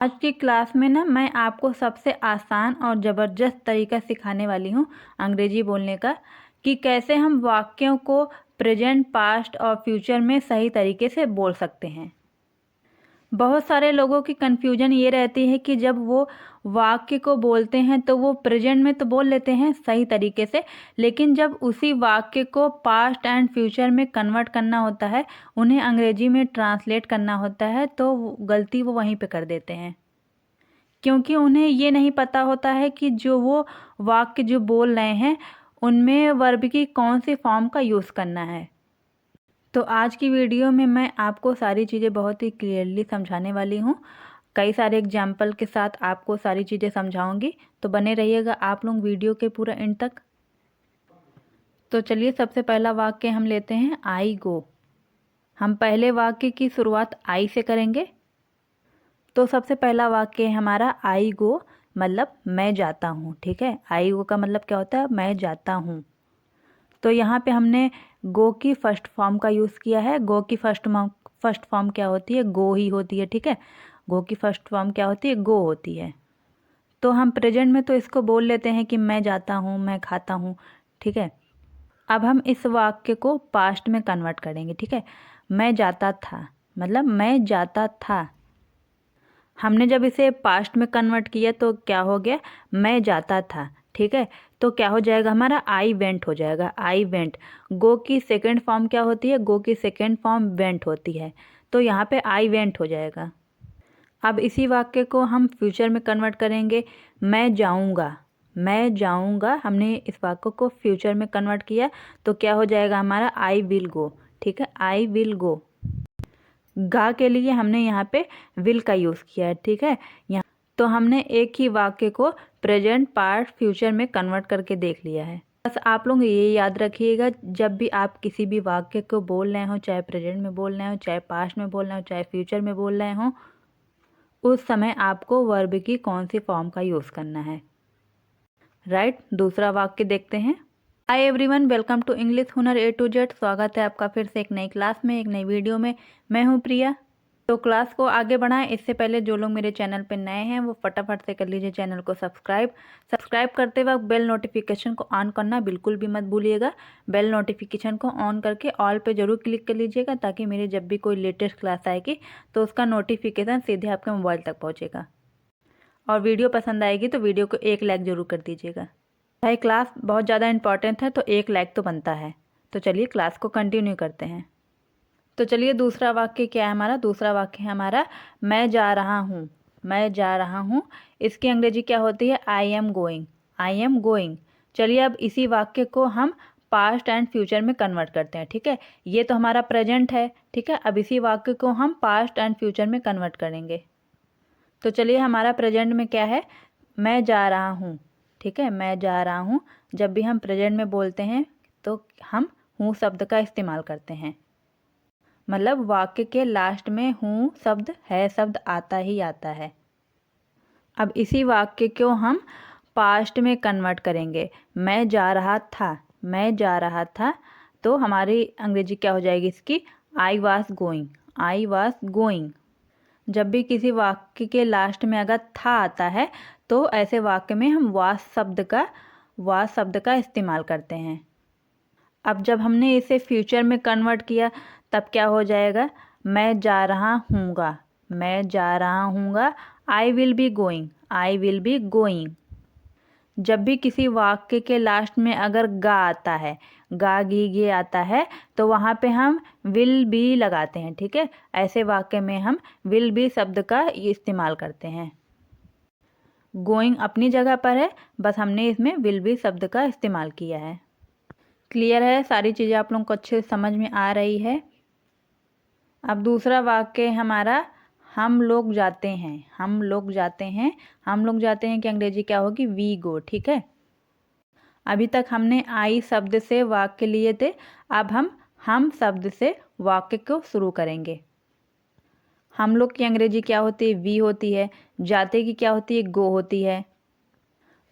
आज की क्लास में ना मैं आपको सबसे आसान और ज़बरदस्त तरीका सिखाने वाली हूँ अंग्रेजी बोलने का, कि कैसे हम वाक्यों को प्रेजेंट, पास्ट और फ्यूचर में सही तरीके से बोल सकते हैं। बहुत सारे लोगों की कन्फ्यूजन ये रहती है कि जब वो वाक्य को बोलते हैं तो वो प्रेजेंट में तो बोल लेते हैं सही तरीके से, लेकिन जब उसी वाक्य को पास्ट एंड फ्यूचर में कन्वर्ट करना होता है, उन्हें अंग्रेजी में ट्रांसलेट करना होता है, तो गलती वो वहीं पे कर देते हैं, क्योंकि उन्हें ये नहीं पता होता है कि जो वो वाक्य जो बोल रहे हैं उनमें वर्ब की कौन सी फॉर्म का यूज़ करना है। तो आज की वीडियो में मैं आपको सारी चीज़ें बहुत ही क्लियरली समझाने वाली हूँ। कई सारे एग्जाम्पल के साथ आपको सारी चीज़ें समझाऊंगी, तो बने रहिएगा आप लोग वीडियो के पूरा एंड तक। तो चलिए, सबसे पहला वाक्य हम लेते हैं आई गो। हम पहले वाक्य की शुरुआत आई से करेंगे। तो सबसे पहला वाक्य है हमारा आई गो, मतलब मैं जाता हूँ। ठीक है, आई गो का मतलब क्या होता है? मैं जाता हूँ। तो यहाँ पे हमने गो की फर्स्ट फॉर्म का यूज़ किया है। गो की फर्स्ट फॉर्म क्या होती है? गो ही होती है। ठीक है, गो की फर्स्ट फॉर्म क्या होती है? गो होती है। तो हम प्रेजेंट में तो इसको बोल लेते हैं कि मैं जाता हूँ, मैं खाता हूँ। ठीक है, अब हम इस वाक्य को पास्ट में कन्वर्ट करेंगे। ठीक है, मैं जाता था, मतलब मैं जाता था। हमने जब इसे पास्ट में कन्वर्ट किया तो क्या हो गया? मैं जाता था। ठीक है, तो क्या हो जाएगा हमारा? आई वेंट हो जाएगा। I went. गो की सेकंड फॉर्म क्या होती है? गो की सेकंड फॉर्म वेंट होती है, तो यहाँ पे आई वेंट हो जाएगा। अब इसी वाक्य को हम फ्यूचर में कन्वर्ट करेंगे। मैं जाऊँगा, मैं जाऊँगा। हमने इस वाक्य को फ्यूचर में कन्वर्ट किया तो क्या हो जाएगा हमारा? I will go. ठीक है, आई विल गो। गा के लिए हमने यहाँ पे विल का यूज़ किया है। ठीक है, यहाँ तो हमने एक ही वाक्य को प्रेजेंट, पास्ट, फ्यूचर में कन्वर्ट करके देख लिया है। बस आप लोग ये याद रखिएगा, जब भी आप किसी भी वाक्य को बोल रहे हो, चाहे प्रेजेंट में बोल रहे हो, चाहे पास्ट में बोल रहे हो, चाहे फ्यूचर में बोल रहे हो, उस समय आपको वर्ब की कौन सी फॉर्म का यूज़ करना है। राइट, दूसरा वाक्य देखते हैं। Hi everyone, welcome to English Hunar A to Z. स्वागत है आपका फिर से एक नई क्लास में, एक नई वीडियो में। मैं हूं प्रिया। तो क्लास को आगे बढ़ाएं इससे पहले जो लोग मेरे चैनल पर नए हैं वो फटाफट से कर लीजिए चैनल को सब्सक्राइब करते वक्त बेल नोटिफिकेशन को ऑन करना बिल्कुल भी मत भूलिएगा। बेल नोटिफिकेशन को ऑन करके ऑल पे ज़रूर क्लिक कर लीजिएगा, ताकि मेरी जब भी कोई लेटेस्ट क्लास आएगी तो उसका नोटिफिकेशन सीधे आपके मोबाइल तक पहुँचेगा। और वीडियो पसंद आएगी तो वीडियो को एक लाइक ज़रूर कर दीजिएगा। भाई क्लास बहुत ज़्यादा इंपॉर्टेंट है तो एक लाइक तो बनता है। तो चलिए क्लास को कंटिन्यू करते हैं। तो चलिए, दूसरा वाक्य क्या है हमारा? दूसरा वाक्य है हमारा मैं जा रहा हूँ। मैं जा रहा हूँ, इसकी अंग्रेजी क्या होती है? I am going. I am going. चलिए, अब इसी वाक्य को हम पास्ट एंड फ्यूचर में कन्वर्ट करते हैं। ठीक है, ये तो हमारा प्रेजेंट है। ठीक है, अब इसी वाक्य को हम पास्ट एंड फ्यूचर में कन्वर्ट करेंगे। तो चलिए, हमारा प्रेजेंट में क्या है? मैं जा रहा हूँ। ठीक है, मैं जा रहा हूँ। जब भी हम प्रेजेंट में बोलते हैं तो हम हूँ शब्द का इस्तेमाल करते हैं, मतलब वाक्य के लास्ट में हूँ शब्द, है शब्द आता ही आता है। अब इसी वाक्य को हम पास्ट में कन्वर्ट करेंगे। मैं जा रहा था, मैं जा रहा था, तो हमारी अंग्रेजी क्या हो जाएगी इसकी? I was going. I was going. जब भी किसी वाक्य के लास्ट में अगर था आता है तो ऐसे वाक्य में हम वाज शब्द का इस्तेमाल करते हैं। अब जब हमने इसे फ्यूचर में कन्वर्ट किया तब क्या हो जाएगा? मैं जा रहा हूँगा। मैं जा रहा हूँगा। I will be going. I will be going. जब भी किसी वाक्य के लास्ट में अगर गा आता है, गा घी गे आता है, तो वहाँ पे हम विल बी लगाते हैं। ठीक है, ऐसे वाक्य में हम विल बी शब्द का इस्तेमाल करते हैं। गोइंग अपनी जगह पर है, बस हमने इसमें विल बी शब्द का इस्तेमाल किया है। क्लियर है? सारी चीज़ें आप लोगों को अच्छे से समझ में आ रही है। अब दूसरा वाक्य हमारा हम लोग जाते हैं। हम लोग जाते हैं। हम लोग जाते हैं की अंग्रेजी क्या होगी? We go. ठीक है, अभी तक हमने आई शब्द से वाक्य लिए थे, अब हम शब्द से वाक्य को शुरू करेंगे। हम लोग की अंग्रेजी क्या होती है? वी होती है। जाते की क्या होती है? गो होती है।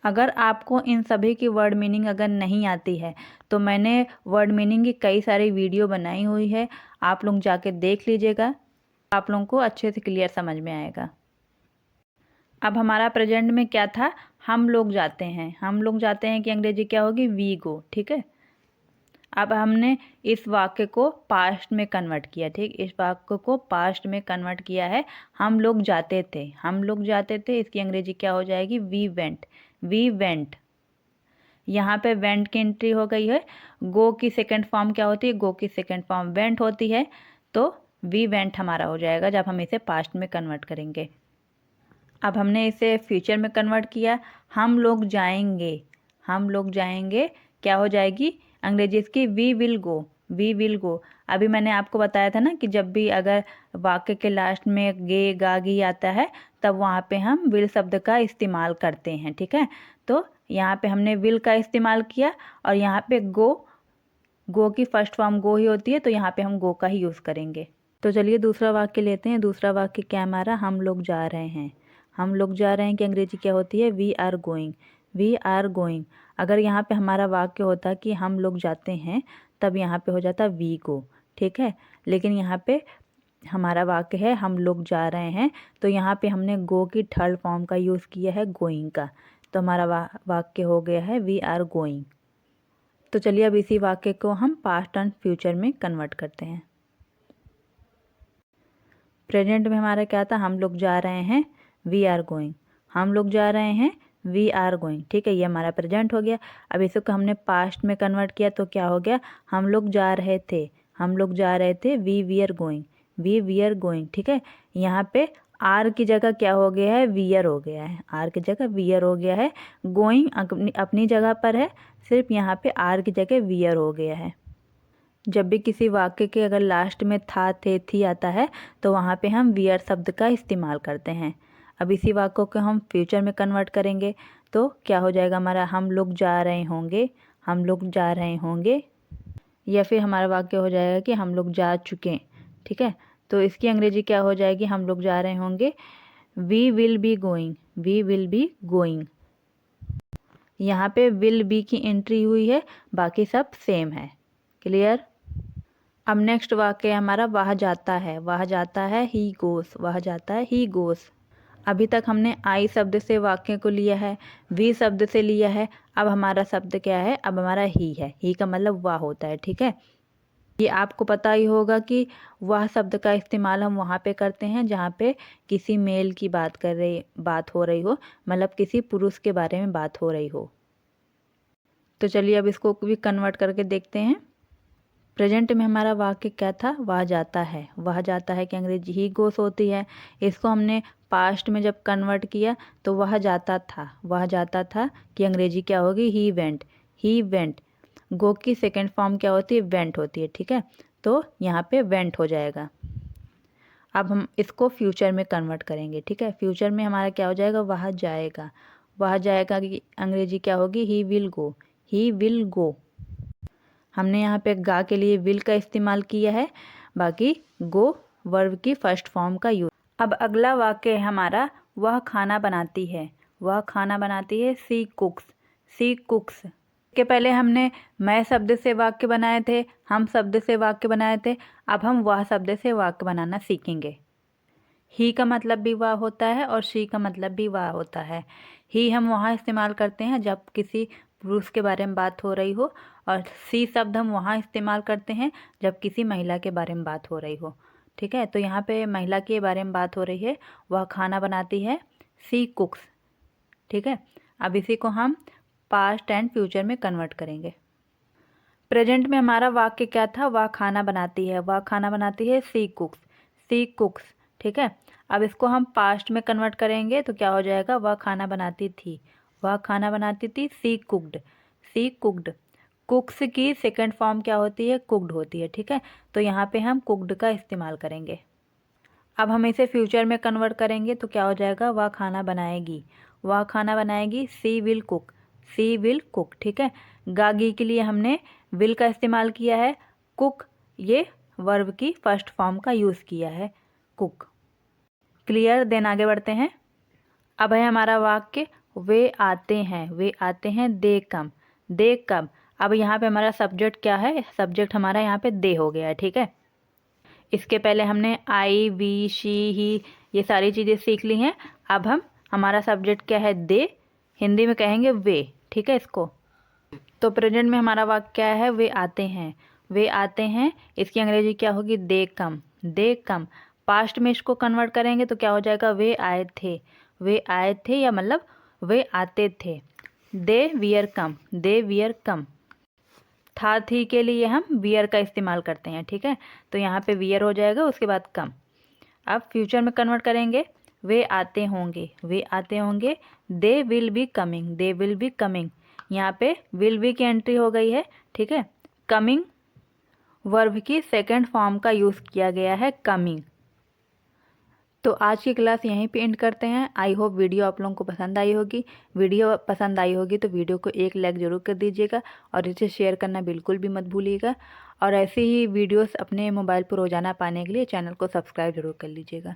अगर आपको इन सभी की वर्ड मीनिंग अगर नहीं आती है तो मैंने वर्ड मीनिंग की कई सारी वीडियो बनाई हुई है, आप लोग जाके देख लीजिएगा, आप लोगों को अच्छे से क्लियर समझ में आएगा। अब हमारा प्रेजेंट में क्या था, हम लोग जाते हैं, हम लोग जाते हैं कि अंग्रेजी क्या होगी, वी गो। ठीक है, अब हमने इस वाक्य को पास्ट में कन्वर्ट किया। ठीक, इस वाक्य को पास्ट में कन्वर्ट किया है। हम लोग जाते थे, हम लोग जाते थे, इसकी अंग्रेजी क्या हो जाएगी, वी वेंट, वी वेंट। यहाँ पे वेंट की एंट्री हो गई है। गो की सेकंड फॉर्म क्या होती है, गो की सेकंड फॉर्म वेंट होती है, तो वी वेंट हमारा हो जाएगा जब हम इसे पास्ट में कन्वर्ट करेंगे। अब हमने इसे फ्यूचर में कन्वर्ट किया, हम लोग जाएंगे, हम लोग जाएंगे क्या हो जाएगी अंग्रेजी इसकी, we will go, we will go. अभी मैंने आपको बताया था ना कि जब भी अगर वाक्य के लास्ट में गे गा गी आता है तब वहाँ पे हम विल शब्द का इस्तेमाल करते हैं। ठीक है, तो यहाँ पे हमने विल का इस्तेमाल किया और यहाँ पे गो की फर्स्ट फॉर्म गो ही होती है, तो यहाँ पे हम गो का ही यूज़ करेंगे। तो चलिए दूसरा वाक्य लेते हैं। दूसरा वाक्य क्या हमारा, हम लोग जा रहे हैं, हम लोग जा रहे हैं कि अंग्रेजी क्या होती है, we are going, we are going. अगर यहाँ पे हमारा वाक्य होता कि हम लोग जाते हैं तब यहाँ पे हो जाता वी गो। ठीक है, लेकिन यहाँ पे हमारा वाक्य है हम लोग जा रहे हैं, तो यहाँ पे हमने गो की थर्ड फॉर्म का यूज़ किया है गोइंग का, तो हमारा वाक्य हो गया है वी आर गोइंग। तो चलिए अब इसी वाक्य को हम पास्ट एंड फ्यूचर में कन्वर्ट करते हैं। प्रेजेंट में हमारा क्या था, हम लोग जा रहे हैं, वी आर गोइंग, हम लोग जा रहे हैं, वी आर गोइंग। ठीक है, ये हमारा प्रेजेंट हो गया। अब इसको हमने पास्ट में कन्वर्ट किया तो क्या हो गया, हम लोग जा रहे थे, हम लोग जा रहे थे, we we are going, we we are going. ठीक है, यहाँ पे आर की जगह क्या हो गया है, वियर हो गया है, आर की जगह वियर हो गया है। गोइंग अपनी जगह पर है, सिर्फ यहाँ पे आर की जगह वियर हो गया है। जब भी किसी वाक्य के अगर लास्ट में था थे थी आता है तो वहाँ पे हम वियर शब्द का इस्तेमाल करते हैं। अब इसी वाक्य को हम फ्यूचर में कन्वर्ट करेंगे तो क्या हो जाएगा हमारा, हम लोग जा रहे होंगे, हम लोग जा रहे होंगे, या फिर हमारा वाक्य हो जाएगा कि हम लोग जा चुके। ठीक है, तो इसकी अंग्रेजी क्या हो जाएगी, हम लोग जा रहे होंगे, we will be going, we will be going. यहाँ पे विल बी की एंट्री हुई है, बाकी सब सेम है। क्लियर। अब नेक्स्ट वाक्य हमारा वह जाता है, वह जाता है, ही गोस, वह जाता है, ही गोस। अभी तक हमने आई शब्द से वाक्य को लिया है, वी शब्द से लिया है, अब हमारा शब्द क्या है, अब हमारा ही है, ही का मतलब वह होता है। ठीक है, ये आपको पता ही होगा कि वह शब्द का इस्तेमाल हम वहाँ पे करते हैं जहाँ पे किसी मेल की बात हो रही हो, मतलब किसी पुरुष के बारे में बात हो रही हो। तो चलिए अब इसको भी कन्वर्ट करके देखते हैं। प्रेजेंट में हमारा वाक्य क्या था, वह जाता है, वह जाता है कि अंग्रेजी ही गोस होती है। इसको हमने पास्ट में जब कन्वर्ट किया तो वह जाता था, वह जाता था कि अंग्रेजी क्या होगी, ही वेंट, ही वेंट। गो की सेकंड फॉर्म क्या होती है, वेंट होती है। ठीक है, तो यहाँ पे वेंट हो जाएगा। अब हम इसको फ्यूचर में कन्वर्ट करेंगे। ठीक है, फ्यूचर में हमारा क्या हो जाएगा, वह जाएगा, वह जाएगा की अंग्रेजी क्या होगी, he will go, he will go. हमने यहाँ पे गा के लिए विल का इस्तेमाल किया है, बाकी गो वर्ब की फर्स्ट फॉर्म का यूज। अब अगला वाक्य है हमारा, वह खाना बनाती है, वह खाना बनाती है, सी कुक्स, सी कुक्स। के पहले हमने मैं शब्द से वाक्य बनाए थे, हम शब्द से वाक्य बनाए थे, अब हम वह शब्द से वाक्य बनाना सीखेंगे। ही का मतलब भी वह होता है और शी का मतलब भी वह होता है। ही हम वहाँ इस्तेमाल करते हैं जब किसी पुरुष के बारे में बात हो रही हो, और सी शब्द हम वहाँ इस्तेमाल करते हैं जब किसी महिला के बारे में बात हो रही हो। ठीक है, तो यहाँ पे महिला के बारे में बात हो रही है, वह खाना बनाती है, सी कुक्स। ठीक है, अब इसी को हम पास्ट एंड फ्यूचर में कन्वर्ट करेंगे। प्रेजेंट में हमारा वाक्य क्या था, वह खाना बनाती है, वह खाना बनाती है, सी कुक्स, सी कुक्स। ठीक है, अब इसको हम पास्ट में कन्वर्ट करेंगे तो क्या हो जाएगा, वह खाना बनाती थी, वह खाना बनाती थी, सी कुक्ड, सी कुक्ड। कुक्स की सेकंड फॉर्म क्या होती है, कुक्ड होती है। ठीक है, तो यहाँ पे हम कुक्ड का इस्तेमाल करेंगे। अब हम इसे फ्यूचर में कन्वर्ट करेंगे तो क्या हो जाएगा, वह खाना बनाएगी, वह खाना बनाएगी, she will cook, she will cook. ठीक है, गागी के लिए हमने विल का इस्तेमाल किया है, कुक ये वर्ब की फर्स्ट फॉर्म का यूज़ किया है, कुक। क्लियर। देन आगे बढ़ते हैं। अब है हमारा वाक्य, वे आते हैं, वे आते हैं, दे कम, दे कम। अब यहाँ पे हमारा सब्जेक्ट क्या है, सब्जेक्ट हमारा यहाँ पे दे हो गया है। ठीक है, इसके पहले हमने आई, वी, शी, ही ये सारी चीज़ें सीख ली हैं। अब हम हमारा सब्जेक्ट क्या है? दे। हिंदी में कहेंगे वे, ठीक है इसको। तो प्रेजेंट में हमारा वाक्य क्या है? वे आते हैं, वे आते हैं। इसकी अंग्रेजी क्या होगी? दे कम, दे कम। पास्ट में इसको कन्वर्ट करेंगे तो क्या हो जाएगा? वे आए थे, वे आए थे, या मतलब वे आते थे। They were come, they were come. था थी के लिए हम वियर का इस्तेमाल करते हैं, ठीक है। तो यहाँ पे वियर हो जाएगा, उसके बाद कम। अब फ्यूचर में कन्वर्ट करेंगे, वे आते होंगे, वे आते होंगे। They will be coming, they will be coming. यहाँ पे विल बी की एंट्री हो गई है, ठीक है। कमिंग वर्ब की सेकंड फॉर्म का यूज़ किया गया है, कमिंग। तो आज की क्लास यहीं पे एंड करते हैं। आई होप वीडियो आप लोगों को पसंद आई होगी। वीडियो पसंद आई होगी तो वीडियो को एक लाइक ज़रूर कर दीजिएगा और इसे शेयर करना बिल्कुल भी मत भूलिएगा। और ऐसे ही वीडियोस अपने मोबाइल पर रोज़ाना पाने के लिए चैनल को सब्सक्राइब ज़रूर कर लीजिएगा।